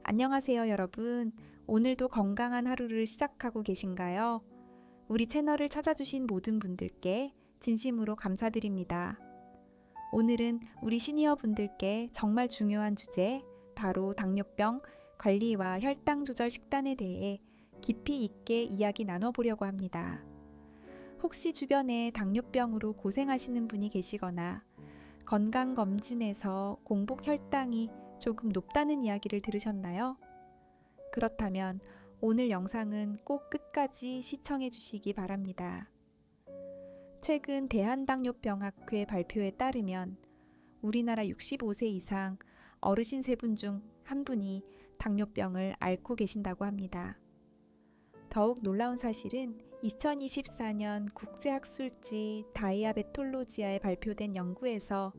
안녕하세요, 여러분. 오늘도 건강한 하루를 시작하고 계신가요? 우리 채널을 찾아주신 모든 분들께 진심으로 감사드립니다. 오늘은 우리 시니어 분들께 정말 중요한 주제, 바로 당뇨병 관리와 혈당 조절 식단에 대해 깊이 있게 이야기 나눠보려고 합니다. 혹시 주변에 당뇨병으로 고생하시는 분이 계시거나 건강검진에서 공복 혈당이 조금 높다는 이야기를 들으셨나요? 그렇다면 오늘 영상은 꼭 끝까지 시청해 주시기 바랍니다. 최근 대한당뇨병학회 발표에 따르면 우리나라 65세 이상 어르신 3분 중 1분이 당뇨병을 앓고 계신다고 합니다. 더욱 놀라운 사실은 2024년 국제학술지 다이아베톨로지아에 발표된 연구에서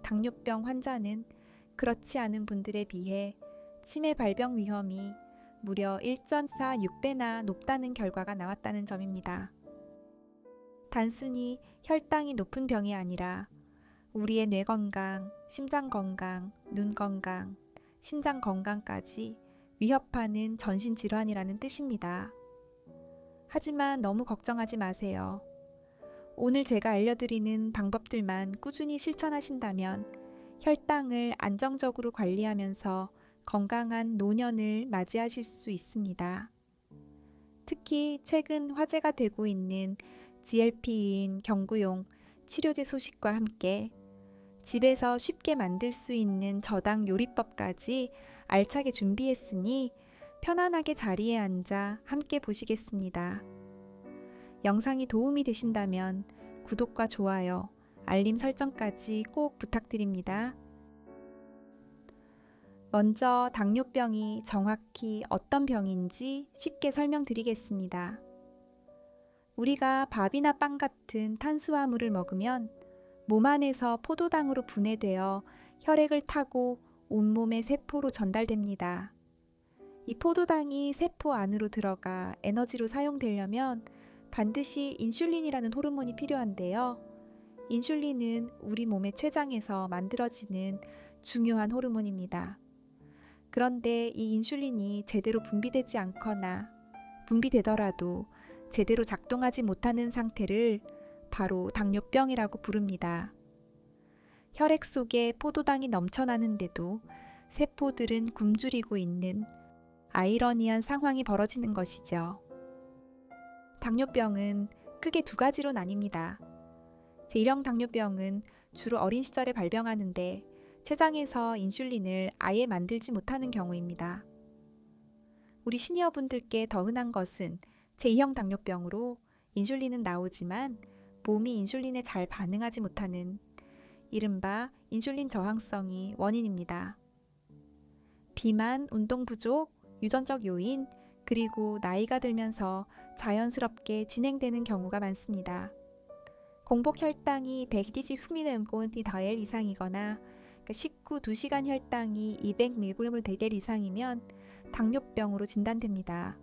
당뇨병 환자는 그렇지 않은 분들에 비해 치매 발병 위험이 무려 1.46배나 높다는 결과가 나왔다는 점입니다. 단순히 혈당이 높은 병이 아니라 우리의 뇌 건강, 심장 건강, 눈 건강, 신장 건강까지 위협하는 전신 질환이라는 뜻입니다. 하지만 너무 걱정하지 마세요. 오늘 제가 알려드리는 방법들만 꾸준히 실천하신다면 혈당을 안정적으로 관리하면서 건강한 노년을 맞이하실 수 있습니다. 특히 최근 화제가 되고 있는 GLP-1 경구용 치료제 소식과 함께 집에서 쉽게 만들 수 있는 저당 요리법까지 알차게 준비했으니 편안하게 자리에 앉아 함께 보시겠습니다. 영상이 도움이 되신다면 구독과 좋아요, 알림 설정까지 꼭 부탁드립니다. 먼저 당뇨병이 정확히 어떤 병인지 쉽게 설명드리겠습니다. 우리가 밥이나 빵 같은 탄수화물을 먹으면 몸 안에서 포도당으로 분해되어 혈액을 타고 온몸의 세포로 전달됩니다. 이 포도당이 세포 안으로 들어가 에너지로 사용되려면 반드시 인슐린이라는 호르몬이 필요한데요. 인슐린은 우리 몸의 췌장에서 만들어지는 중요한 호르몬입니다. 그런데 이 인슐린이 제대로 분비되지 않거나 분비되더라도 제대로 작동하지 못하는 상태를 바로 당뇨병이라고 부릅니다. 혈액 속에 포도당이 넘쳐나는데도 세포들은 굶주리고 있는 아이러니한 상황이 벌어지는 것이죠. 당뇨병은 크게 2가지로 나뉩니다. 제1형 당뇨병은 주로 어린 시절에 발병하는데 췌장에서 인슐린을 아예 만들지 못하는 경우입니다. 우리 시니어분들께 더 흔한 것은 제2형 당뇨병으로 인슐린은 나오지만 몸이 인슐린에 잘 반응하지 못하는 이른바 인슐린 저항성이 원인입니다. 비만, 운동 부족, 유전적 요인, 그리고 나이가 들면서 자연스럽게 진행되는 경우가 많습니다. 공복 혈당이 120 mg/dL 이상이거나 식후 2시간 혈당이 200mg/dL 이상이면 당뇨병으로 진단됩니다.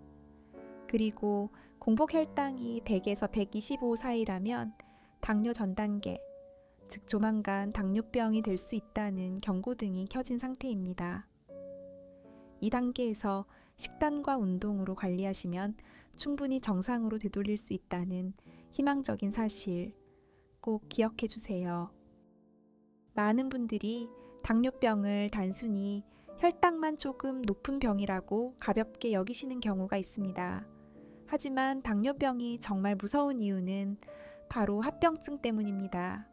그리고 공복 혈당이 100에서 125 사이라면 당뇨 전 단계, 즉 조만간 당뇨병이 될 수 있다는 경고등이 켜진 상태입니다. 이 단계에서 식단과 운동으로 관리하시면 충분히 정상으로 되돌릴 수 있다는 희망적인 사실 꼭 기억해 주세요. 많은 분들이 당뇨병을 단순히 혈당만 조금 높은 병이라고 가볍게 여기시는 경우가 있습니다. 하지만 당뇨병이 정말 무서운 이유는 바로 합병증 때문입니다.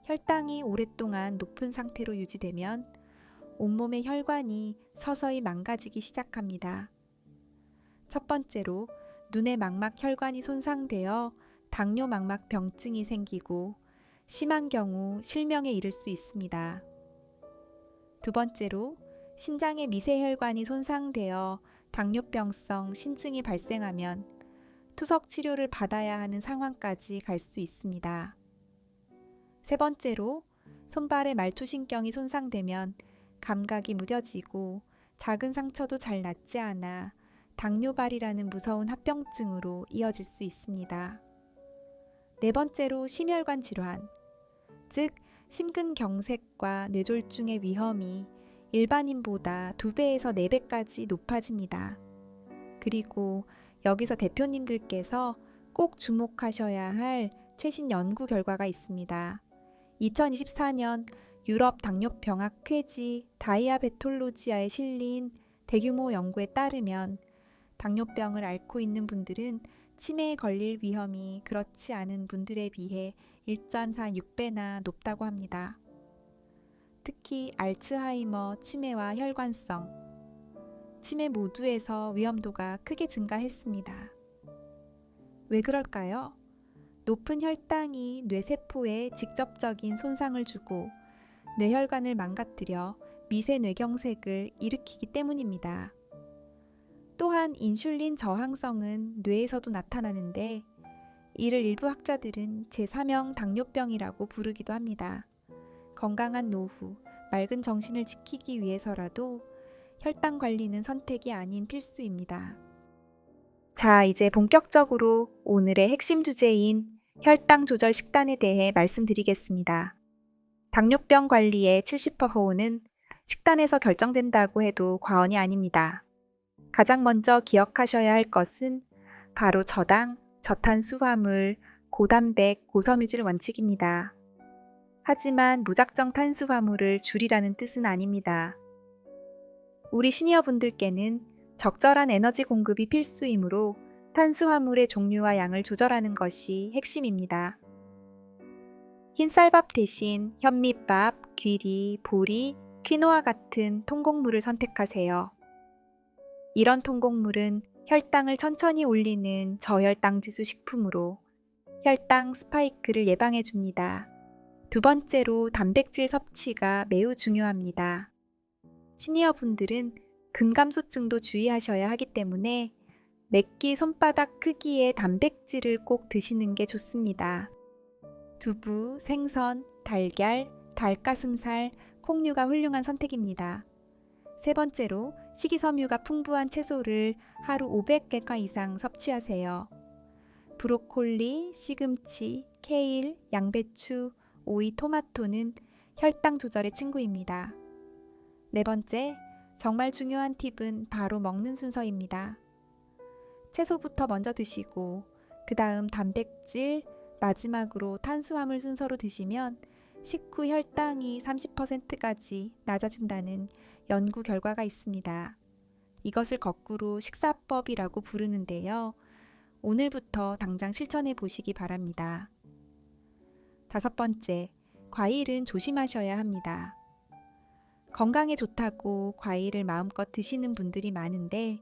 혈당이 오랫동안 높은 상태로 유지되면 온몸의 혈관이 서서히 망가지기 시작합니다. 첫 번째로 눈의 망막 혈관이 손상되어 당뇨 망막 병증이 생기고 심한 경우 실명에 이를 수 있습니다. 두 번째로 신장의 미세혈관이 손상되어 당뇨병성 신증이 발생하면 투석 치료를 받아야 하는 상황까지 갈 수 있습니다. 세 번째로 손발의 말초신경이 손상되면 감각이 무뎌지고 작은 상처도 잘 낫지 않아 당뇨발이라는 무서운 합병증으로 이어질 수 있습니다. 네 번째로 심혈관 질환, 즉 심근경색과 뇌졸중의 위험이 일반인보다 2배에서 4배까지 높아집니다. 그리고 여기서 대표님들께서 꼭 주목하셔야 할 최신 연구 결과가 있습니다. 2024년 유럽 당뇨병학 쾌지 다이아베톨로지아에 실린 대규모 연구에 따르면 당뇨병을 앓고 있는 분들은 치매에 걸릴 위험이 그렇지 않은 분들에 비해 1.46배나 높다고 합니다. 특히 알츠하이머, 치매와 혈관성, 치매 모두에서 위험도가 크게 증가했습니다. 왜 그럴까요? 높은 혈당이 뇌세포에 직접적인 손상을 주고 뇌혈관을 망가뜨려 미세 뇌경색을 일으키기 때문입니다. 또한 인슐린 저항성은 뇌에서도 나타나는데 이를 일부 학자들은 제3형 당뇨병이라고 부르기도 합니다. 건강한 노후, 맑은 정신을 지키기 위해서라도 혈당 관리는 선택이 아닌 필수입니다. 자, 이제 본격적으로 오늘의 핵심 주제인 혈당 조절 식단에 대해 말씀드리겠습니다. 당뇨병 관리의 70%는 식단에서 결정된다고 해도 과언이 아닙니다. 가장 먼저 기억하셔야 할 것은 바로 저당, 저탄수화물, 고단백, 고섬유질 원칙입니다. 하지만 무작정 탄수화물을 줄이라는 뜻은 아닙니다. 우리 시니어분들께는 적절한 에너지 공급이 필수이므로 탄수화물의 종류와 양을 조절하는 것이 핵심입니다. 흰쌀밥 대신 현미밥, 귀리, 보리, 퀴노아 같은 통곡물을 선택하세요. 이런 통곡물은 혈당을 천천히 올리는 저혈당지수 식품으로 혈당 스파이크를 예방해 줍니다. 두 번째로 단백질 섭취가 매우 중요합니다. 시니어분들은 근감소증도 주의하셔야 하기 때문에 매끼 손바닥 크기의 단백질을 꼭 드시는 게 좋습니다. 두부, 생선, 달걀, 닭가슴살, 콩류가 훌륭한 선택입니다. 세 번째로 식이섬유가 풍부한 채소를 하루 500개가 이상 섭취하세요. 브로콜리, 시금치, 케일, 양배추, 오이, 토마토는 혈당 조절의 친구입니다. 네 번째, 정말 중요한 팁은 바로 먹는 순서입니다. 채소부터 먼저 드시고 그 다음 단백질, 마지막으로 탄수화물 순서로 드시면 식후 혈당이 30%까지 낮아진다는 연구 결과가 있습니다. 이것을 거꾸로 식사법이라고 부르는데요. 오늘부터 당장 실천해 보시기 바랍니다. 다섯 번째, 과일은 조심하셔야 합니다. 건강에 좋다고 과일을 마음껏 드시는 분들이 많은데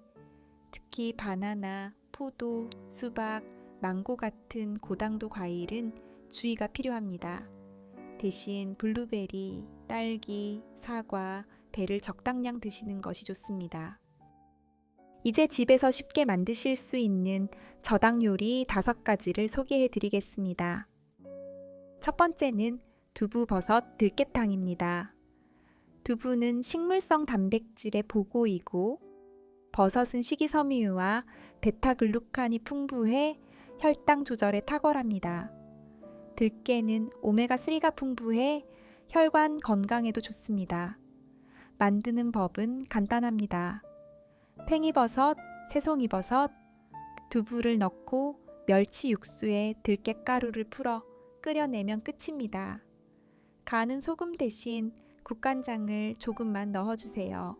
특히 바나나, 포도, 수박, 망고 같은 고당도 과일은 주의가 필요합니다. 대신 블루베리, 딸기, 사과, 배를 적당량 드시는 것이 좋습니다. 이제 집에서 쉽게 만드실 수 있는 저당 요리 5가지를 소개해 드리겠습니다. 첫 번째는 두부버섯 들깨탕입니다. 두부는 식물성 단백질의 보고이고 버섯은 식이섬유와 베타글루칸이 풍부해 혈당 조절에 탁월합니다. 들깨는 오메가3가 풍부해 혈관 건강에도 좋습니다. 만드는 법은 간단합니다. 팽이버섯, 새송이버섯, 두부를 넣고 멸치 육수에 들깨가루를 풀어 끓여내면 끝입니다. 간은 소금 대신 국간장을 조금만 넣어주세요.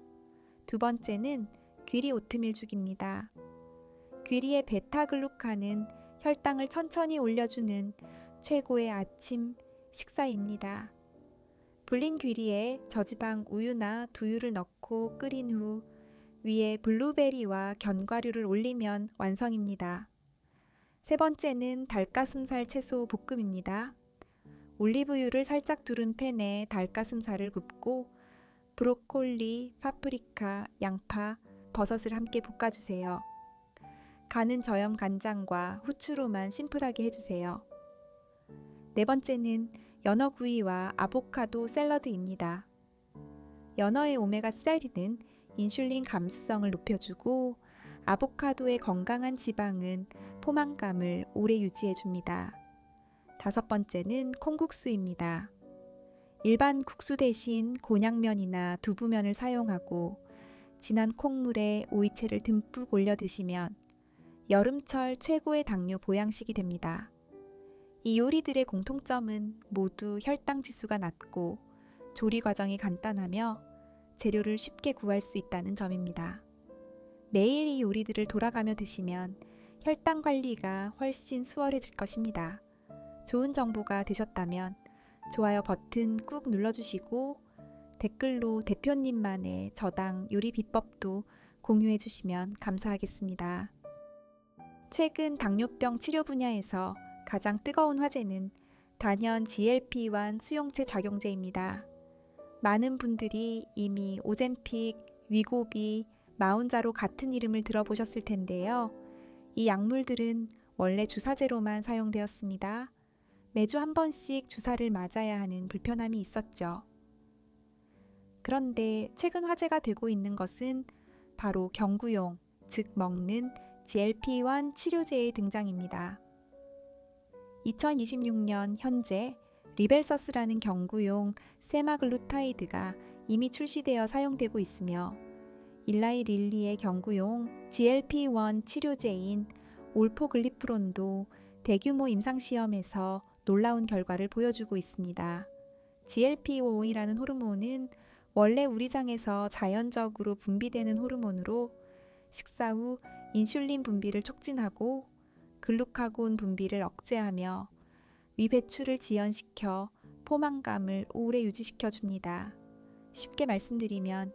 두 번째는 귀리 오트밀죽입니다. 귀리의 베타글루칸은 혈당을 천천히 올려주는 최고의 아침 식사입니다. 불린 귀리에 저지방 우유나 두유를 넣고 끓인 후 위에 블루베리와 견과류를 올리면 완성입니다. 세 번째는 닭가슴살 채소 볶음입니다. 올리브유를 살짝 두른 팬에 닭가슴살을 굽고 브로콜리, 파프리카, 양파, 버섯을 함께 볶아주세요. 간은 저염 간장과 후추로만 심플하게 해주세요. 네 번째는 연어구이와 아보카도 샐러드입니다. 연어의 오메가3는 인슐린 감수성을 높여주고 아보카도의 건강한 지방은 포만감을 오래 유지해줍니다. 다섯 번째는 콩국수입니다. 일반 국수 대신 곤약면이나 두부면을 사용하고 진한 콩물에 오이채를 듬뿍 올려 드시면 여름철 최고의 당뇨 보양식이 됩니다. 이 요리들의 공통점은 모두 혈당 지수가 낮고 조리 과정이 간단하며 재료를 쉽게 구할 수 있다는 점입니다. 매일 이 요리들을 돌아가며 드시면 혈당 관리가 훨씬 수월해질 것입니다. 좋은 정보가 되셨다면 좋아요 버튼 꾹 눌러주시고 댓글로 대표님만의 저당 요리 비법도 공유해 주시면 감사하겠습니다. 최근 당뇨병 치료 분야에서 가장 뜨거운 화제는 단연 GLP-1 수용체 작용제입니다. 많은 분들이 이미 오젬픽, 위고비, 마운자로 같은 이름을 들어보셨을 텐데요. 이 약물들은 원래 주사제로만 사용되었습니다. 매주 한 번씩 주사를 맞아야 하는 불편함이 있었죠. 그런데 최근 화제가 되고 있는 것은 바로 경구용, 즉 먹는 GLP-1 치료제의 등장입니다. 2026년 현재 리벨서스라는 경구용 세마글루타이드가 이미 출시되어 사용되고 있으며 일라이 릴리의 경구용 GLP-1 치료제인 올포글리프론도 대규모 임상시험에서 놀라운 결과를 보여주고 있습니다. GLP-1이라는 호르몬은 원래 우리 장에서 자연적으로 분비되는 호르몬으로 식사 후 인슐린 분비를 촉진하고 글루카곤 분비를 억제하며 위 배출을 지연시켜 포만감을 오래 유지시켜 줍니다. 쉽게 말씀드리면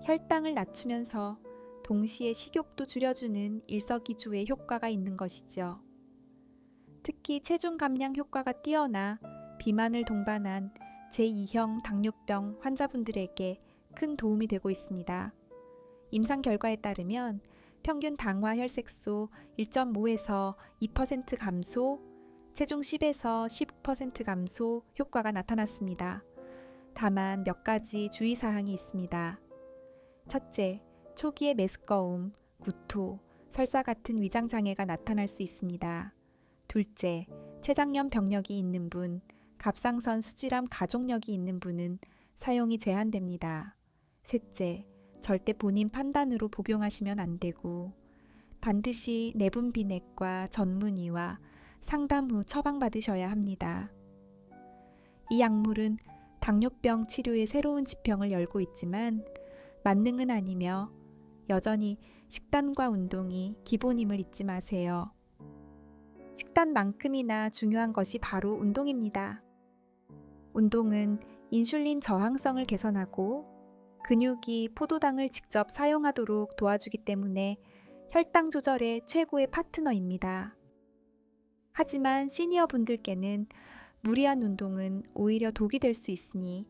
혈당을 낮추면서 동시에 식욕도 줄여주는 일석이조의 효과가 있는 것이죠. 특히 체중 감량 효과가 뛰어나 비만을 동반한 제2형 당뇨병 환자분들에게 큰 도움이 되고 있습니다. 임상 결과에 따르면 평균 당화 혈색소 1.5에서 2% 감소, 체중 10에서 15% 감소 효과가 나타났습니다. 다만 몇 가지 주의사항이 있습니다. 첫째, 초기에 메스꺼움, 구토, 설사 같은 위장장애가 나타날 수 있습니다. 둘째, 췌장염 병력이 있는 분, 갑상선 수질암 가족력이 있는 분은 사용이 제한됩니다. 셋째, 절대 본인 판단으로 복용하시면 안 되고 반드시 내분비내과 전문의와 상담 후 처방받으셔야 합니다. 이 약물은 당뇨병 치료의 새로운 지평을 열고 있지만 만능은 아니며 여전히 식단과 운동이 기본임을 잊지 마세요. 식단만큼이나 중요한 것이 바로 운동입니다. 운동은 인슐린 저항성을 개선하고 근육이 포도당을 직접 사용하도록 도와주기 때문에 혈당 조절의 최고의 파트너입니다. 하지만 시니어 분들께는 무리한 운동은 오히려 독이 될 수 있으니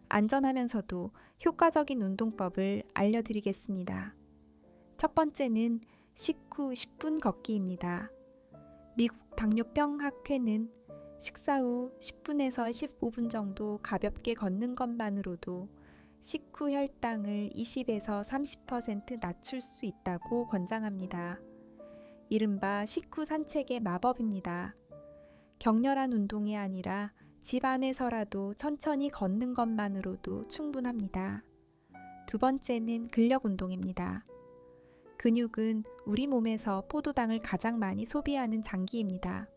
안전하면서도 효과적인 운동법을 알려드리겠습니다. 첫 번째는 식후 10분 걷기입니다. 미국 당뇨병학회는 식사 후 10분에서 15분 정도 가볍게 걷는 것만으로도 식후 혈당을 20에서 30% 낮출 수 있다고 권장합니다. 이른바 식후 산책의 마법입니다. 격렬한 운동이 아니라 집 안에서라도 천천히 걷는 것만으로도 충분합니다. 두 번째는 근력 운동입니다. 근육은 우리 몸에서 포도당을 가장 많이 소비하는 장기입니다.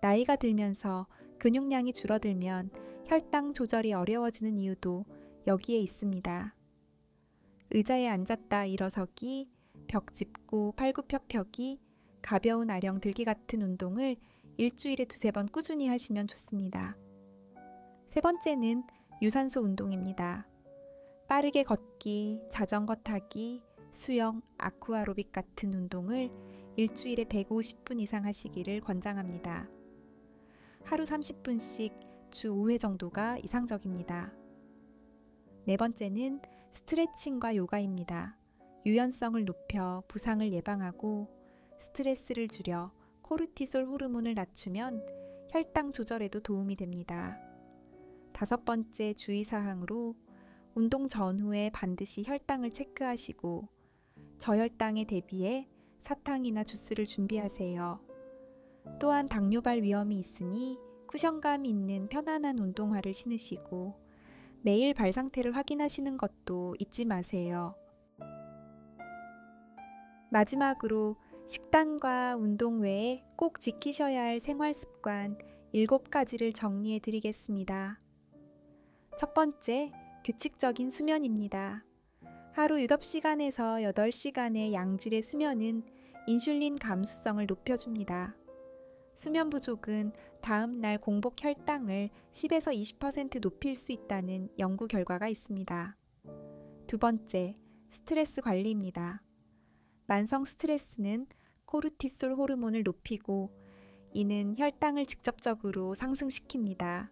나이가 들면서 근육량이 줄어들면 혈당 조절이 어려워지는 이유도 여기에 있습니다. 의자에 앉았다 일어서기, 벽 짚고 팔굽혀펴기, 가벼운 아령 들기 같은 운동을 일주일에 2-3번 꾸준히 하시면 좋습니다. 세 번째는 유산소 운동입니다. 빠르게 걷기, 자전거 타기, 수영, 아쿠아로빅 같은 운동을 일주일에 150분 이상 하시기를 권장합니다. 하루 30분씩 주 5회 정도가 이상적입니다. 네 번째는 스트레칭과 요가입니다. 유연성을 높여 부상을 예방하고 스트레스를 줄여 코르티솔 호르몬을 낮추면 혈당 조절에도 도움이 됩니다. 다섯 번째 주의사항으로 운동 전후에 반드시 혈당을 체크하시고 저혈당에 대비해 사탕이나 주스를 준비하세요. 또한 당뇨발 위험이 있으니 쿠션감 있는 편안한 운동화를 신으시고 매일 발 상태를 확인하시는 것도 잊지 마세요. 마지막으로 식단과 운동 외에 꼭 지키셔야 할 생활 습관 7가지를 정리해 드리겠습니다. 첫 번째, 규칙적인 수면입니다. 하루 8시간에서 8시간의 양질의 수면은 인슐린 감수성을 높여줍니다. 수면 부족은 다음날 공복 혈당을 10에서 20% 높일 수 있다는 연구 결과가 있습니다. 두 번째, 스트레스 관리입니다. 만성 스트레스는 코르티솔 호르몬을 높이고 이는 혈당을 직접적으로 상승시킵니다.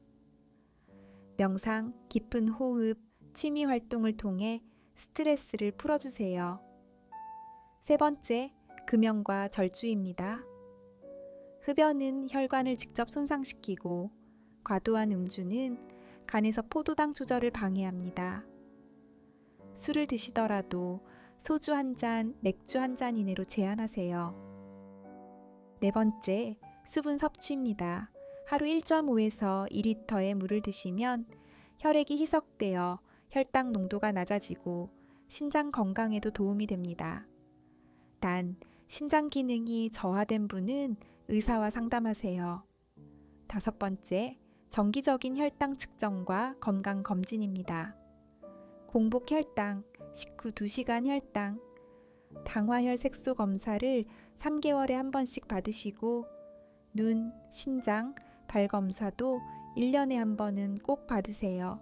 명상, 깊은 호흡, 취미 활동을 통해 스트레스를 풀어주세요. 세 번째, 금연과 절주입니다. 흡연은 혈관을 직접 손상시키고 과도한 음주는 간에서 포도당 조절을 방해합니다. 술을 드시더라도 소주 한 잔, 맥주 한 잔 이내로 제한하세요. 네 번째, 수분 섭취입니다. 하루 1.5에서 2리터의 물을 드시면 혈액이 희석되어 혈당 농도가 낮아지고 신장 건강에도 도움이 됩니다. 단, 신장 기능이 저하된 분은 의사와 상담하세요. 다섯 번째, 정기적인 혈당 측정과 건강 검진입니다. 공복 혈당, 식후 2시간 혈당, 당화혈 색소 검사를 3개월에 한 번씩 받으시고 눈, 신장, 발 검사도 1년에 한 번은 꼭 받으세요.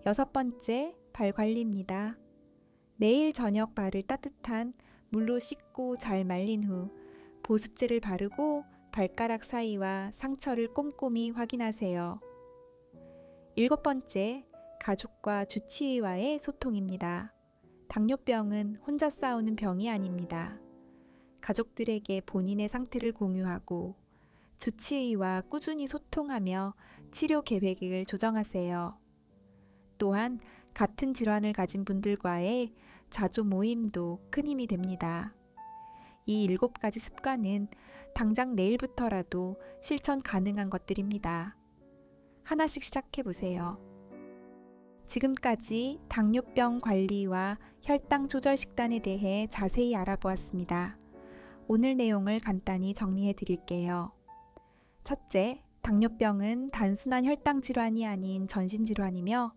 여섯 번째, 발 관리입니다. 매일 저녁 발을 따뜻한 물로 씻고 잘 말린 후 보습제를 바르고 발가락 사이와 상처를 꼼꼼히 확인하세요. 일곱 번째, 가족과 주치의와의 소통입니다. 당뇨병은 혼자 싸우는 병이 아닙니다. 가족들에게 본인의 상태를 공유하고 주치의와 꾸준히 소통하며 치료 계획을 조정하세요. 또한 같은 질환을 가진 분들과의 자조 모임도 큰 힘이 됩니다. 이 7가지 습관은 당장 내일부터라도 실천 가능한 것들입니다. 하나씩 시작해 보세요. 지금까지 당뇨병 관리와 혈당 조절 식단에 대해 자세히 알아보았습니다. 오늘 내용을 간단히 정리해 드릴게요. 첫째, 당뇨병은 단순한 혈당 질환이 아닌 전신 질환이며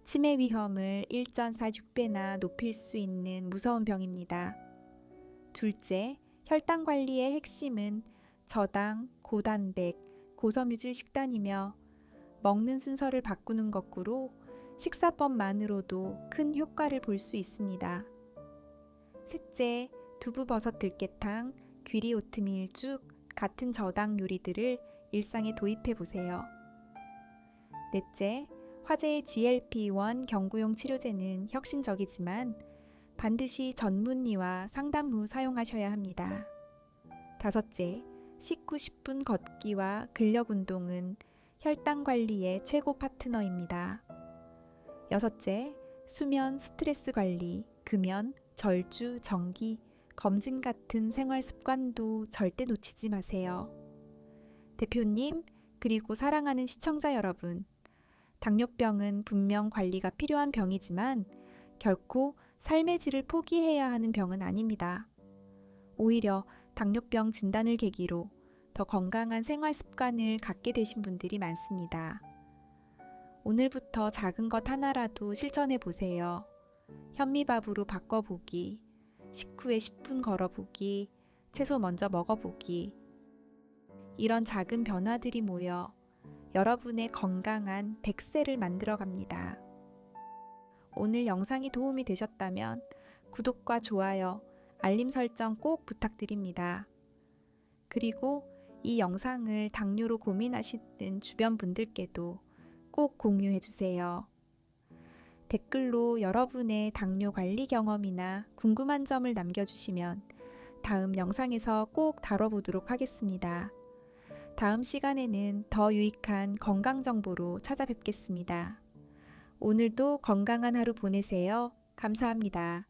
치매 위험을 1.46배나 높일 수 있는 무서운 병입니다. 둘째, 혈당 관리의 핵심은 저당, 고단백, 고섬유질 식단이며 먹는 순서를 바꾸는 거꾸로 식사법만으로도 큰 효과를 볼 수 있습니다. 셋째, 두부버섯 들깨탕, 귀리 오트밀죽 같은 저당 요리들을 일상에 도입해 보세요. 넷째, 화제의 GLP-1 경구용 치료제는 혁신적이지만 반드시 전문의와 상담 후 사용하셔야 합니다. 다섯째, 식후 10분 걷기와 근력 운동은 혈당 관리의 최고 파트너입니다. 여섯째, 수면, 스트레스 관리, 금연, 절주, 정기, 검진 같은 생활 습관도 절대 놓치지 마세요. 대표님, 그리고 사랑하는 시청자 여러분, 당뇨병은 분명 관리가 필요한 병이지만 결코 삶의 질을 포기해야 하는 병은 아닙니다. 오히려 당뇨병 진단을 계기로 더 건강한 생활 습관을 갖게 되신 분들이 많습니다. 오늘부터 작은 것 하나라도 실천해 보세요. 현미밥으로 바꿔보기, 식후에 10분 걸어보기, 채소 먼저 먹어보기. 이런 작은 변화들이 모여 여러분의 건강한 100세를 만들어 갑니다. 오늘 영상이 도움이 되셨다면 구독과 좋아요, 알림 설정 꼭 부탁드립니다. 그리고 이 영상을 당뇨로 고민하시는 주변 분들께도 꼭 공유해 주세요. 댓글로 여러분의 당뇨 관리 경험이나 궁금한 점을 남겨주시면 다음 영상에서 꼭 다뤄보도록 하겠습니다. 다음 시간에는 더 유익한 건강 정보로 찾아뵙겠습니다. 오늘도 건강한 하루 보내세요. 감사합니다.